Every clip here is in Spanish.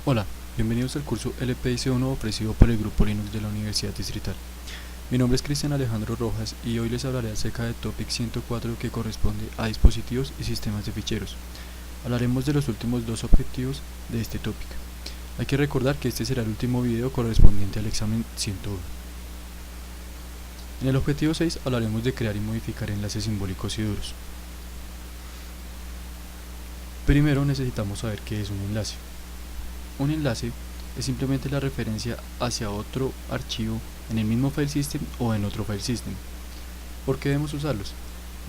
Hola, bienvenidos al curso LPIC1 ofrecido por el Grupo Linux de la Universidad Distrital. Mi nombre es Cristian Alejandro Rojas y hoy les hablaré acerca del Topic 104 que corresponde a dispositivos y sistemas de ficheros. Hablaremos de los últimos dos objetivos de este topic. Hay que recordar que este será el último video correspondiente al examen 101. En el objetivo 6 hablaremos de crear y modificar enlaces simbólicos y duros. Primero necesitamos saber qué es un enlace. Un enlace es simplemente la referencia hacia otro archivo en el mismo file system o en otro file system. ¿Por qué debemos usarlos?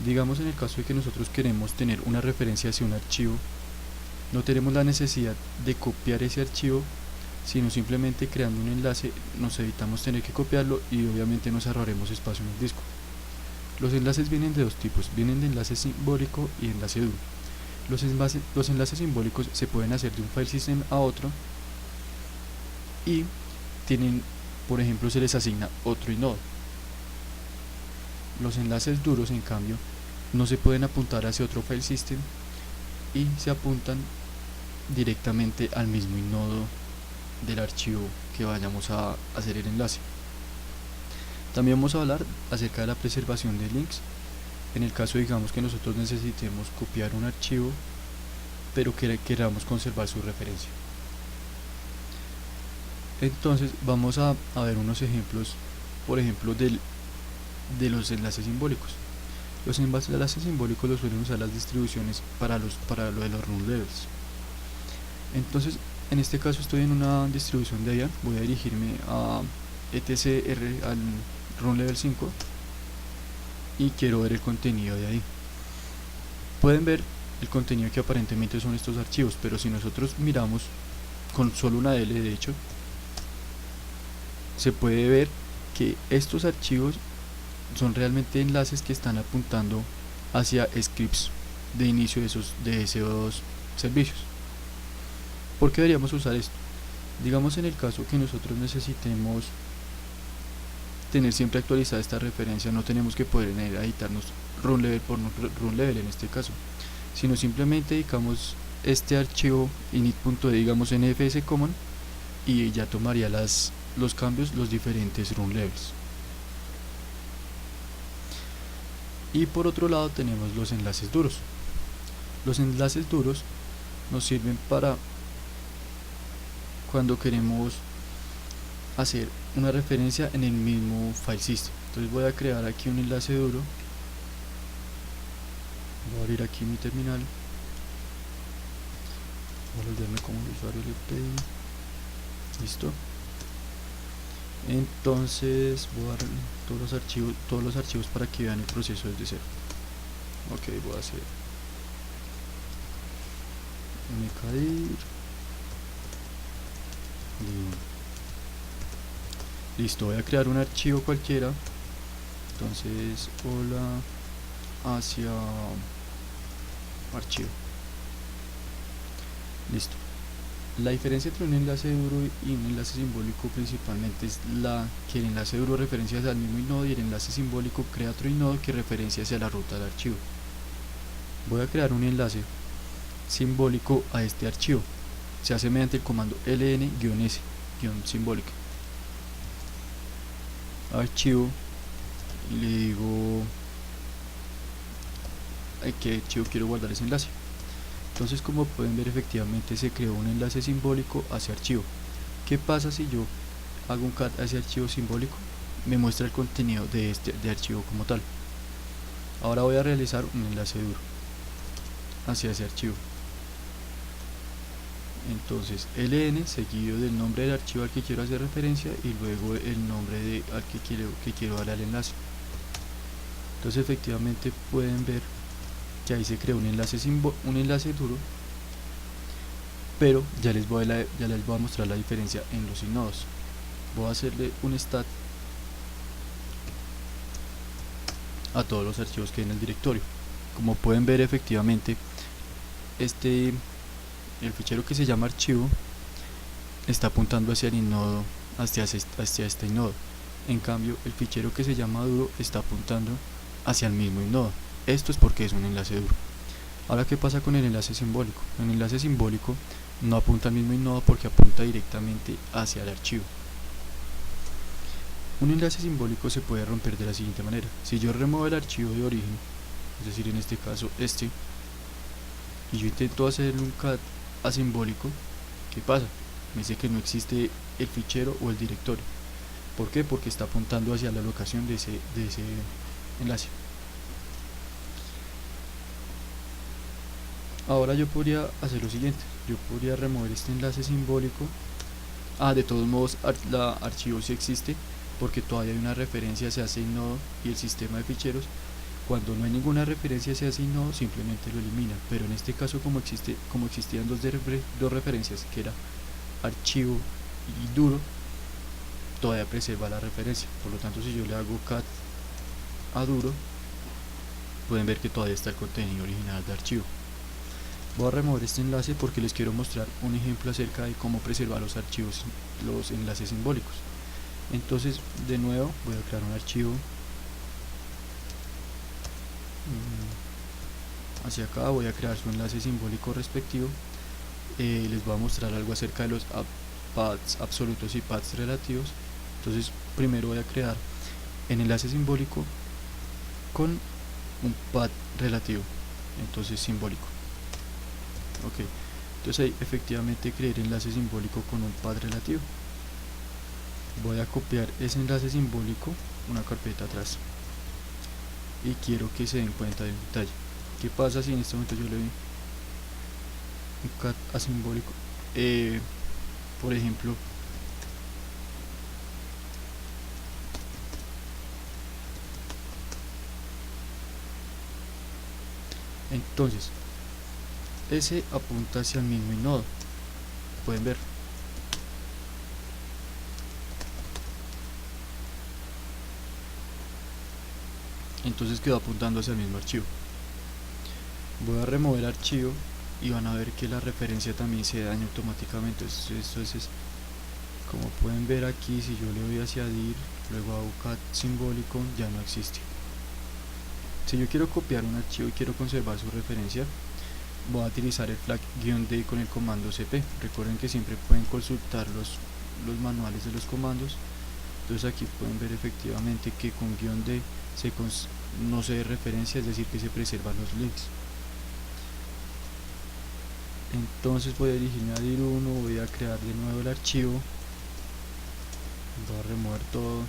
Digamos en el caso de que nosotros queremos tener una referencia hacia un archivo, no tenemos la necesidad de copiar ese archivo, sino simplemente creando un enlace nos evitamos tener que copiarlo y obviamente nos ahorraremos espacio en el disco. Los enlaces vienen de dos tipos, vienen de enlace simbólico y enlace duro. Los enlaces simbólicos se pueden hacer de un file system a otro y tienen, por ejemplo, se les asigna otro inode. Los enlaces duros, en cambio, no se pueden apuntar hacia otro file system y se apuntan directamente al mismo inodo del archivo que vayamos a hacer el enlace. También vamos a hablar acerca de la preservación de links. En el caso, digamos, que nosotros necesitemos copiar un archivo pero que queramos conservar su referencia. Entonces vamos a ver unos ejemplos, por ejemplo, de los enlaces simbólicos. Los enlaces simbólicos los suelen usar las distribuciones para lo de los run levels. Entonces, en este caso estoy en una distribución de Debian, voy a dirigirme a etc al run level 5 y quiero ver el contenido de ahí. Pueden ver el contenido que aparentemente son estos archivos, pero si nosotros miramos con solo una DL, de hecho, se puede ver que estos archivos son realmente enlaces que están apuntando hacia scripts de inicio de esos servicios. ¿Por qué deberíamos usar esto? Digamos en el caso que nosotros necesitemos tener siempre actualizada esta referencia, no tenemos que poder editarnos run level por run level en este caso, sino simplemente dedicamos este archivo init.d, digamos en fscommon, y ya tomaría los cambios, los diferentes run levels. Y por otro lado tenemos los enlaces duros. Los enlaces duros nos sirven para cuando queremos hacer una referencia en el mismo file system. Entonces voy a crear aquí un enlace duro, voy a abrir aquí mi terminal, voy a volverme como el usuario LPI, listo. Entonces voy a dar todos los archivos para que vean el proceso desde cero. Ok, voy a hacer mkdir, listo, voy a crear un archivo cualquiera. Entonces hola hacia archivo, listo. La diferencia entre un enlace duro y un enlace simbólico principalmente es que el enlace duro referencia hacia el mismo inodo y el enlace simbólico crea otro inodo que referencia hacia la ruta del archivo. Voy a crear un enlace simbólico a este archivo. Se hace mediante el comando ln-s-simbólica. Archivo, y le digo a qué archivo quiero guardar ese enlace. Entonces, como pueden ver, efectivamente se creó un enlace simbólico a ese archivo. ¿Qué pasa si yo hago un cat a ese archivo simbólico? Me muestra el contenido de archivo como tal. Ahora voy a realizar un enlace duro hacia ese archivo. Entonces ln seguido del nombre del archivo al que quiero hacer referencia y luego el nombre al que quiero darle al enlace. Entonces efectivamente pueden ver que ahí se creó un enlace duro, pero ya les voy a mostrar la diferencia en los inodos. Voy a hacerle un stat a todos los archivos que hay en el directorio. Como pueden ver, efectivamente el fichero que se llama archivo está apuntando hacia el inodo, hacia este inodo. En cambio, el fichero que se llama duro está apuntando hacia el mismo inodo. Esto es porque es un enlace duro. Ahora, ¿qué pasa con el enlace simbólico? En el enlace simbólico no apunta al mismo inodo porque apunta directamente hacia el archivo. Un enlace simbólico se puede romper de la siguiente manera: si yo remuevo el archivo de origen, es decir, en este caso y yo intento hacer un cat asimbólico, ¿qué pasa? Me dice que no existe el fichero o el directorio. ¿Por qué? Porque está apuntando hacia la locación de ese enlace. Ahora yo podría hacer lo siguiente: yo podría remover este enlace simbólico. De todos modos, el archivo sí existe, porque todavía hay una referencia hacia ese nodo y el sistema de ficheros. Cuando no hay ninguna referencia hacia ese nodo, simplemente lo elimina. Pero en este caso, como existían dos referencias, que era archivo y duro, todavía preserva la referencia. Por lo tanto, si yo le hago cat a duro, pueden ver que todavía está el contenido original de archivo. Voy a remover este enlace porque les quiero mostrar un ejemplo acerca de cómo preservar los archivos, los enlaces simbólicos. Entonces, de nuevo, voy a crear un archivo hacia acá. Voy a crear su enlace simbólico respectivo. Les voy a mostrar algo acerca de los paths absolutos y paths relativos. Entonces, primero voy a crear el enlace simbólico con un path relativo, entonces simbólico. Ok, entonces ahí efectivamente creé el enlace simbólico con un path relativo. Voy a copiar ese enlace simbólico una carpeta atrás y quiero que se den cuenta de un detalle. ¿Qué pasa si en este momento yo le doy un cat asimbólico? Por ejemplo, entonces ese apunta hacia el mismo nodo, pueden ver. Entonces quedó apuntando hacia el mismo archivo. Voy a remover el archivo y van a ver que la referencia también se daña automáticamente. Entonces, como pueden ver aquí, si yo le doy hacia dir, luego hago cat simbólico, ya no existe. Si yo quiero copiar un archivo y quiero conservar su referencia, voy a utilizar el flag -d con el comando cp. Recuerden que siempre pueden consultar los manuales de los comandos. Entonces aquí pueden ver efectivamente que con -d no se dé referencia, es decir, que se preservan los links. Entonces voy a dirigirme a dir1, voy a crear de nuevo el archivo, voy a remover todo.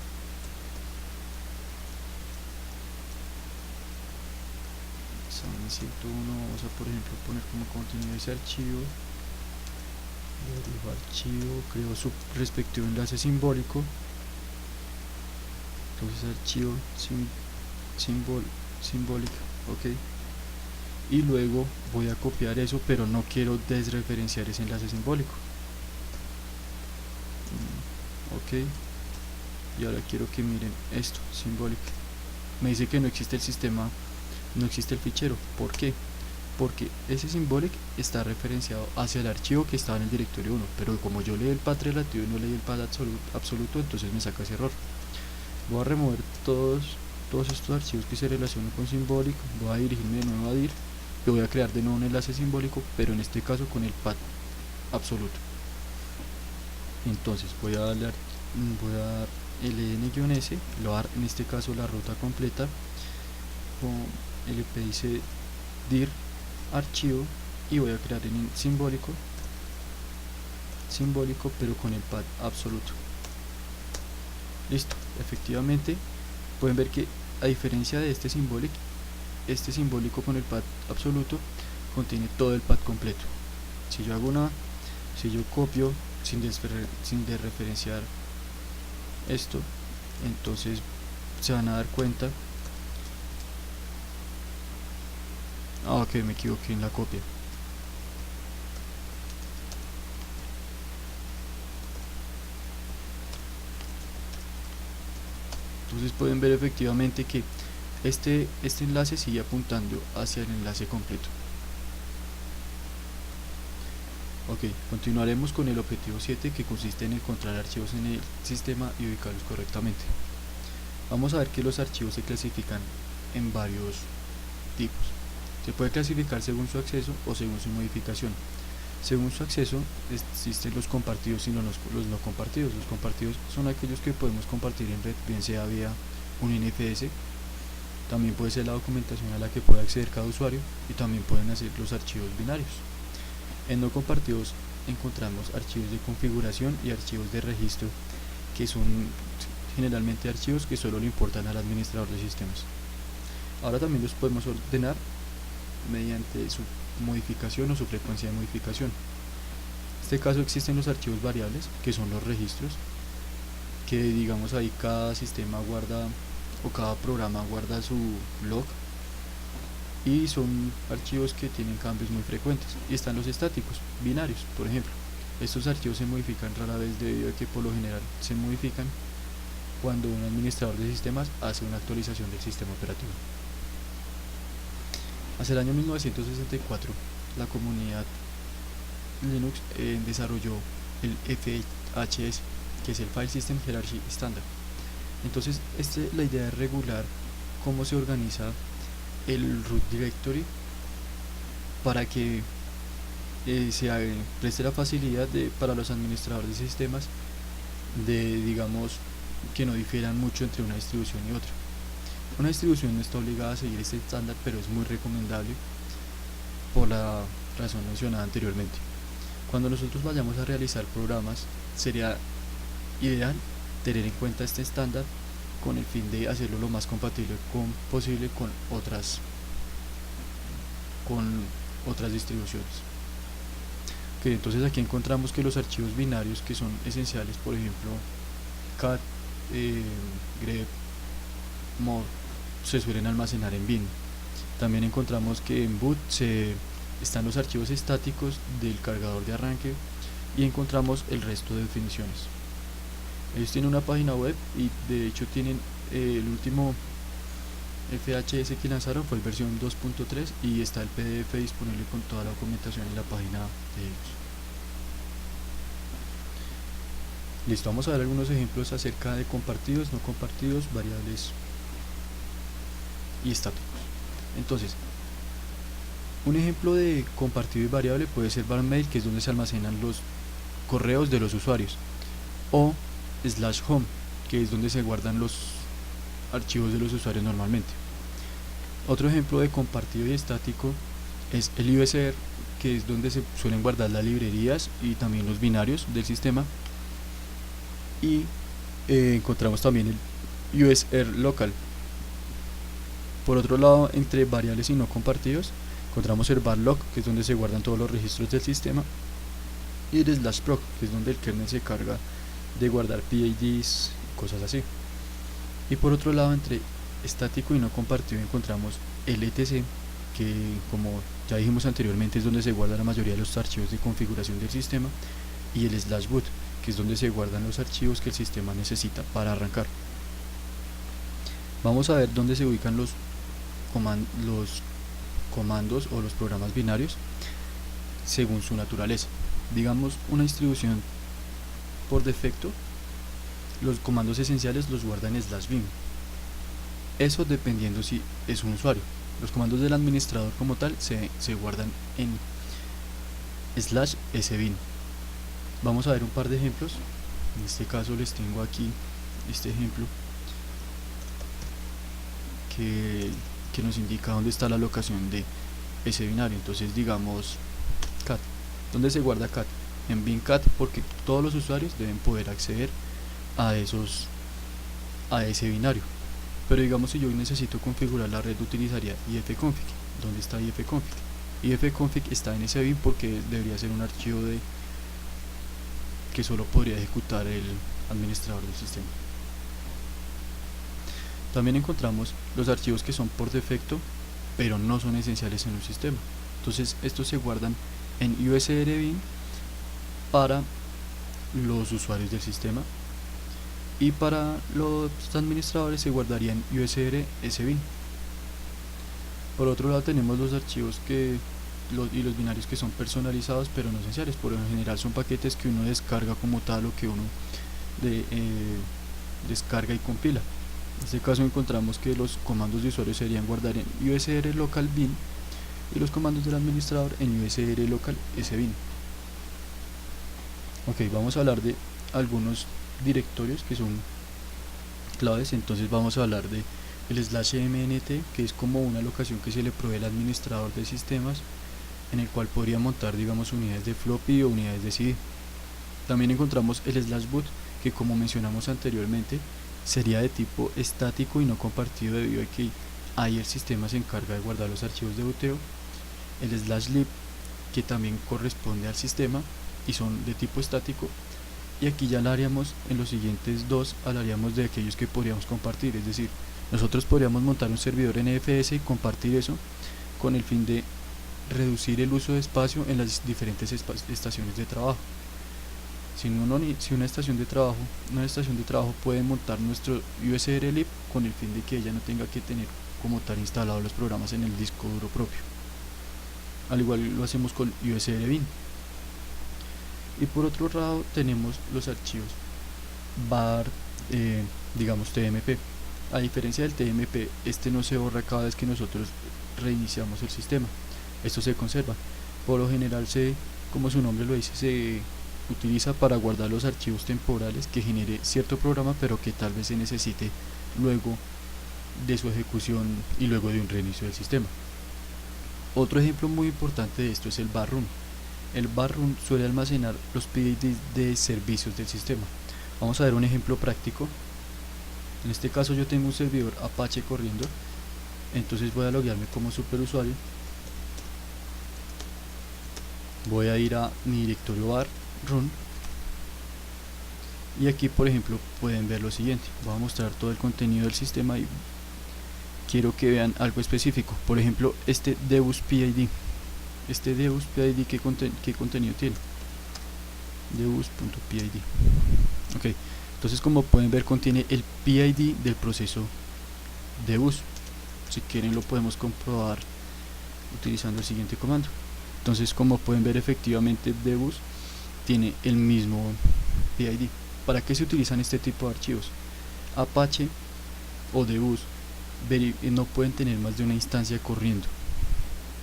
Examen 101, vamos a por ejemplo poner como contenido ese archivo, le digo archivo, creo su respectivo enlace simbólico. Entonces archivo simbólico, ok, y luego voy a copiar eso, pero no quiero desreferenciar ese enlace simbólico. Ok, y ahora quiero que miren esto, simbólico. Me dice que no existe el sistema, no existe el fichero. ¿Por qué? Porque ese symbolic está referenciado hacia el archivo que estaba en el directorio 1, pero como yo leí el path relativo y no leí el path absoluto, entonces me saca ese error. Voy a remover todos estos archivos que se relacionan con symbolic, voy a dirigirme de nuevo a dir y voy a crear de nuevo un enlace simbólico, pero en este caso con el path absoluto. Entonces voy a dar ln-s, lo voy a dar en este caso la ruta completa con lp dice dir archivo y voy a crear en simbólico pero con el path absoluto. Listo, efectivamente pueden ver que a diferencia de este simbólico con el path absoluto contiene todo el path completo. Si yo copio sin desreferenciar esto, entonces se van a dar cuenta. Ok, me equivoqué en la copia. Entonces pueden ver efectivamente que este enlace sigue apuntando hacia el enlace completo. Ok, continuaremos con el objetivo 7, que consiste en encontrar archivos en el sistema y ubicarlos correctamente. Vamos a ver que los archivos se clasifican en varios tipos. Se puede clasificar según su acceso o según su modificación. Según su acceso, existen los compartidos y los no compartidos. Los compartidos son aquellos que podemos compartir en red, bien sea vía un NFS, también puede ser la documentación a la que puede acceder cada usuario y también pueden hacer los archivos binarios. En no compartidos encontramos archivos de configuración y archivos de registro, que son generalmente archivos que solo le importan al administrador de sistemas. Ahora también los podemos ordenar mediante su modificación o su frecuencia de modificación. En este caso existen los archivos variables, que son los registros, que digamos ahí cada sistema guarda o cada programa guarda su log, y son archivos que tienen cambios muy frecuentes. Y están los estáticos, binarios, por ejemplo. Estos archivos se modifican rara vez debido a que por lo general se modifican cuando un administrador de sistemas hace una actualización del sistema operativo. Hacia el año 1964, la comunidad Linux desarrolló el FHS, que es el File System Hierarchy Standard. Entonces, la idea es regular cómo se organiza el root directory para que se preste la facilidad para los administradores de sistemas de, digamos, que no difieran mucho entre una distribución y otra. Una distribución no está obligada a seguir este estándar, pero es muy recomendable por la razón mencionada anteriormente. Cuando nosotros vayamos a realizar programas, sería ideal tener en cuenta este estándar con el fin de hacerlo lo más compatible posible con otras distribuciones. Okay, entonces aquí encontramos que los archivos binarios que son esenciales, por ejemplo cat, grep, mod, se suelen almacenar en bin. También encontramos que en boot están los archivos estáticos del cargador de arranque, y encontramos el resto de definiciones. Ellos tienen una página web y de hecho tienen el último FHS que lanzaron fue el versión 2.3 y está el PDF disponible con toda la documentación en la página de ellos. Listo, vamos a ver algunos ejemplos acerca de compartidos, no compartidos, variables y estáticos. Entonces, un ejemplo de compartido y variable puede ser /mail, que es donde se almacenan los correos de los usuarios, o /home, que es donde se guardan los archivos de los usuarios normalmente. Otro ejemplo de compartido y estático es el USR, que es donde se suelen guardar las librerías y también los binarios del sistema. Y encontramos también el USR local. Por otro lado, entre variables y no compartidos, encontramos el /log, que es donde se guardan todos los registros del sistema, y el /proc, que es donde el kernel se carga de guardar PIDs y cosas así. Y por otro lado, entre estático y no compartido, encontramos el etc, que como ya dijimos anteriormente es donde se guarda la mayoría de los archivos de configuración del sistema, y el /boot, que es donde se guardan los archivos que el sistema necesita para arrancar. Vamos a ver dónde se ubican los comandos o los programas binarios según su naturaleza. Digamos, una distribución por defecto, los comandos esenciales los guarda en /bin. Eso dependiendo si es un usuario. Los comandos del administrador como tal se guardan en /sbin. Vamos a ver un par de ejemplos. En este caso les tengo aquí este ejemplo que nos indica dónde está la locación de ese binario. Entonces digamos cat. ¿Dónde se guarda cat? En bin cat, porque todos los usuarios deben poder acceder a ese binario. Pero digamos, si yo necesito configurar la red, utilizaría ifconfig. ¿Dónde está ifconfig? Ifconfig está en ese bin porque debería ser un archivo que solo podría ejecutar el administrador del sistema. También encontramos los archivos que son por defecto pero no son esenciales en un sistema. Entonces estos se guardan en USR bin para los usuarios del sistema, y para los administradores se guardaría en USR sbin. Por otro lado tenemos los archivos y los binarios que son personalizados pero no esenciales. Por lo general son paquetes que uno descarga como tal, o que uno descarga y compila. En este caso encontramos que los comandos de usuario serían guardar en USR local bin y los comandos del administrador en USR local sbin. Ok, vamos a hablar de algunos directorios que son claves. Entonces vamos a hablar de el /mnt, que es como una locación que se le provee al administrador de sistemas, en el cual podría montar, digamos, unidades de floppy o unidades de CD. También encontramos el /boot, que como mencionamos anteriormente sería de tipo estático y no compartido, debido a que ahí el sistema se encarga de guardar los archivos de boteo. El /lib, que también corresponde al sistema y son de tipo estático. Y aquí ya hablaríamos, en los siguientes dos hablaríamos de aquellos que podríamos compartir, es decir, nosotros podríamos montar un servidor NFS y compartir eso con el fin de reducir el uso de espacio en las diferentes estaciones de trabajo. Si una estación de trabajo puede montar nuestro usr-lib con el fin de que ella no tenga que tener como tal instalados los programas en el disco duro propio. Al igual lo hacemos con usr-bin. Y por otro lado tenemos los archivos var, digamos tmp. A diferencia del tmp, este no se borra cada vez que nosotros reiniciamos el sistema. Esto se conserva. Por lo general, como su nombre lo dice, se utiliza para guardar los archivos temporales que genere cierto programa, pero que tal vez se necesite luego de su ejecución y luego de un reinicio del sistema. Otro ejemplo muy importante de esto es el var run. El var run suele almacenar los PIDs de servicios del sistema. Vamos a ver un ejemplo práctico. En este caso yo tengo un servidor Apache corriendo, entonces voy a loguearme como superusuario. Voy a ir a mi directorio var run y aquí, por ejemplo, pueden ver lo siguiente. Voy a mostrar todo el contenido del sistema y quiero que vean algo específico. Por ejemplo, este deus PID. Este deus PID, ¿qué contenido tiene? deus.pid. Ok, entonces como pueden ver contiene el PID del proceso deus. Si quieren lo podemos comprobar utilizando el siguiente comando. Entonces, como pueden ver, efectivamente deus tiene el mismo PID. ¿Para qué se utilizan este tipo de archivos? Apache o deus no pueden tener más de una instancia corriendo,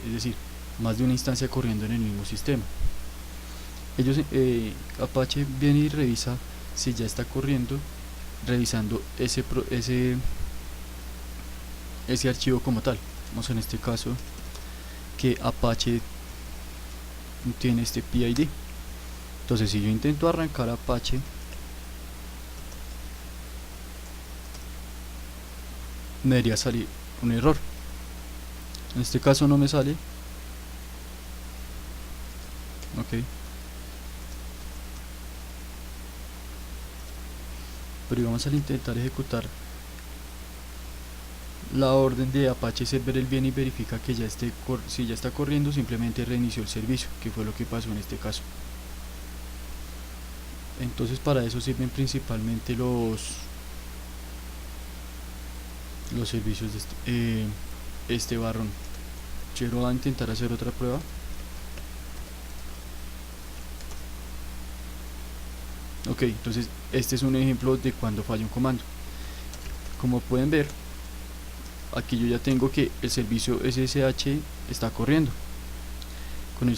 es decir, más de una instancia corriendo en el mismo sistema. Apache viene y revisa si ya está corriendo, revisando ese archivo como tal. Vamos en este caso que Apache tiene este PID. Entonces, si yo intento arrancar Apache, me debería salir un error. En este caso no me sale. Ok, pero digamos, al intentar ejecutar la orden de Apache server, él viene y verifica que si ya está corriendo, simplemente reinició el servicio, que fue lo que pasó en este caso. Entonces, para eso sirven principalmente los servicios de este barrón. Quiero intentar hacer otra prueba. Ok, entonces este es un ejemplo de cuando falla un comando. Como pueden ver, aquí yo ya tengo que el servicio SSH está corriendo con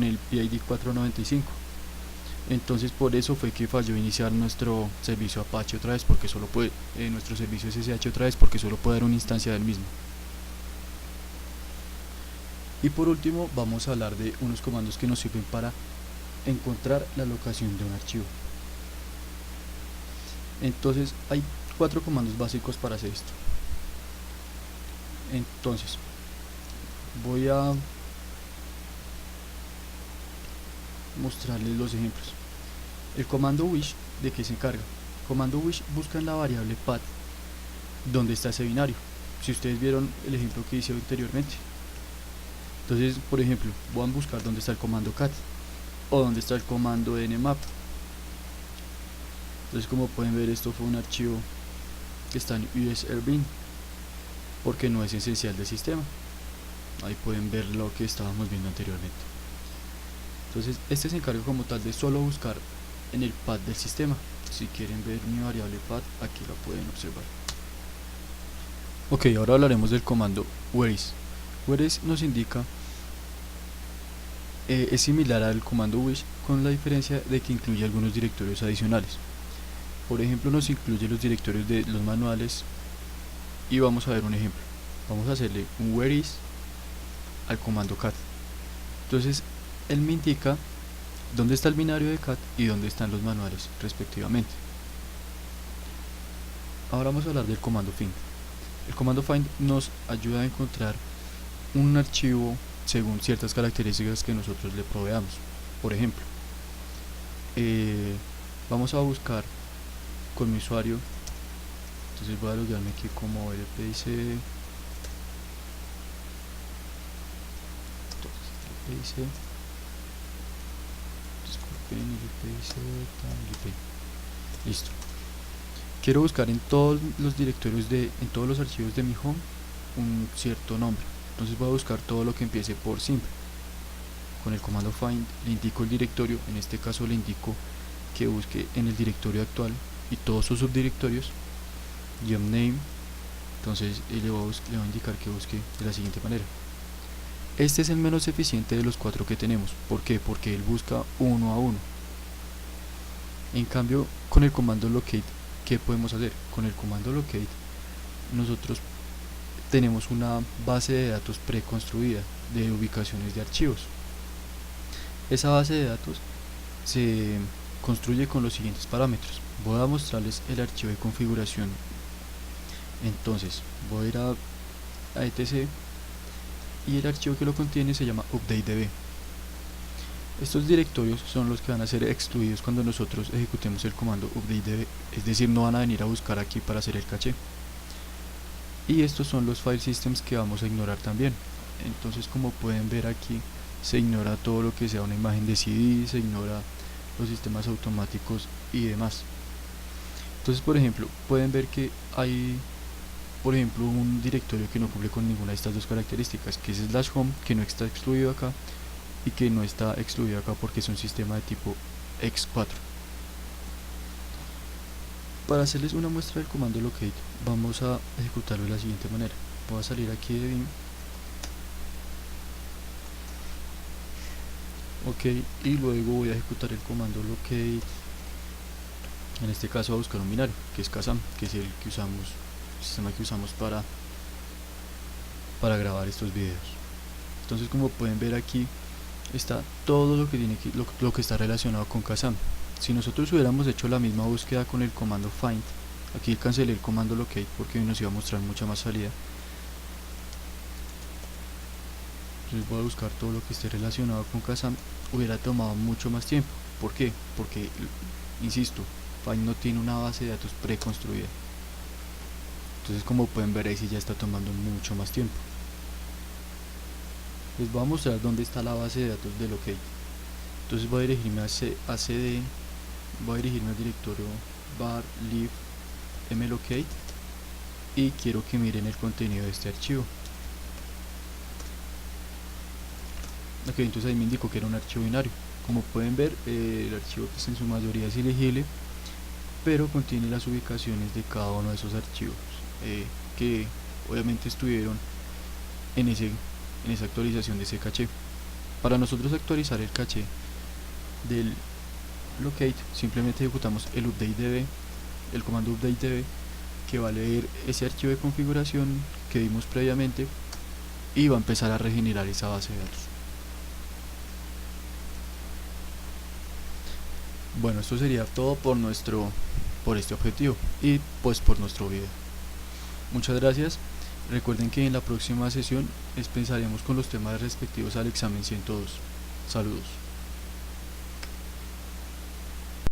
el PID 495. Entonces, por eso fue que falló iniciar nuestro servicio Apache otra vez, porque solo puede nuestro servicio SSH otra vez, porque solo puede dar una instancia del mismo. Y por último, vamos a hablar de unos comandos que nos sirven para encontrar la locación de un archivo. Entonces, hay 4 comandos básicos para hacer esto. Entonces, voy a mostrarles los ejemplos. El comando wish, ¿de qué se encarga? El comando wish busca en la variable path donde está ese binario. Si ustedes vieron el ejemplo que hice anteriormente, entonces, por ejemplo, voy a buscar dónde está el comando cat o dónde está el comando nmap. Entonces, como pueden ver, esto fue un archivo que está en usr-bin, porque no es esencial del sistema. Ahí pueden ver lo que estábamos viendo anteriormente. Entonces, este se encarga como tal de solo buscar en el path del sistema. Si quieren ver mi variable path, aquí la pueden observar. Ok, ahora hablaremos del comando whereis. Whereis nos indica, es similar al comando wish, con la diferencia de que incluye algunos directorios adicionales. Por ejemplo, nos incluye los directorios de los manuales y vamos a ver un ejemplo. Vamos a hacerle un where is al comando cat. Entonces él me indica dónde está el binario de cat y dónde están los manuales respectivamente. Ahora vamos a hablar del comando find. El comando find nos ayuda a encontrar un archivo según ciertas características que nosotros le proveamos. Por ejemplo, vamos a buscar con mi usuario. Entonces voy a loguearme aquí como LPIC. Listo. Quiero buscar en todos los directorios en todos los archivos de mi home un cierto nombre. Entonces voy a buscar todo lo que empiece por simple. Con el comando find le indico el directorio, en este caso le indico que busque en el directorio actual y todos sus subdirectorios. Name, entonces le voy a indicar que busque de la siguiente manera. Este es el menos eficiente de los 4 que tenemos. ¿Por qué? Porque él busca uno a uno. En cambio, con el comando locate, ¿qué podemos hacer? Con el comando locate nosotros tenemos una base de datos preconstruida de ubicaciones de archivos. Esa base de datos se construye con los siguientes parámetros. Voy a mostrarles el archivo de configuración. Entonces voy a ir a etc y el archivo que lo contiene se llama updatedb. Estos directorios son los que van a ser excluidos cuando nosotros ejecutemos el comando updatedb, es decir, no van a venir a buscar aquí para hacer el caché. Y estos son los file systems que vamos a ignorar también. Entonces, como pueden ver aquí, se ignora todo lo que sea una imagen de CD, se ignora los sistemas automáticos y demás. Entonces, por ejemplo, pueden ver que hay, por ejemplo, un directorio que no cumple con ninguna de estas dos características, que es /home, que no está excluido acá, y que no está excluido acá porque es un sistema de tipo x4. Para hacerles una muestra del comando locate, vamos a ejecutarlo de la siguiente manera. Voy a salir aquí de Vim. Ok, y luego voy a ejecutar el comando locate. En este caso voy a buscar un binario, que es Kazam, que es el sistema que usamos para grabar estos videos. Entonces, como pueden ver aquí, está todo lo que lo que está relacionado con Kazam. Si nosotros hubiéramos hecho la misma búsqueda con el comando find, aquí cancelé el comando locate porque nos iba a mostrar mucha más salida. Entonces voy a buscar todo lo que esté relacionado con Kazam, hubiera tomado mucho más tiempo. ¿Por qué? Porque, insisto, find no tiene una base de datos preconstruida. Entonces, como pueden ver, ahí sí ya está tomando mucho más tiempo. Les voy a mostrar dónde está la base de datos de locate. Entonces voy a dirigirme a cd, voy a dirigirme al directorio var lib mlocate y quiero que miren el contenido de este archivo. Ok, entonces ahí me indicó que era un archivo binario. Como pueden ver, el archivo pues en su mayoría es ilegible, pero contiene las ubicaciones de cada uno de esos archivos que obviamente estuvieron en esa actualización de ese caché. Para nosotros actualizar el caché del locate, simplemente ejecutamos el updatedb, el comando updatedb, que va a leer ese archivo de configuración que vimos previamente y va a empezar a regenerar esa base de datos. Bueno, esto sería todo por este objetivo y pues por nuestro video. Muchas gracias. Recuerden que en la próxima sesión pensaremos con los temas respectivos al examen 102. Saludos.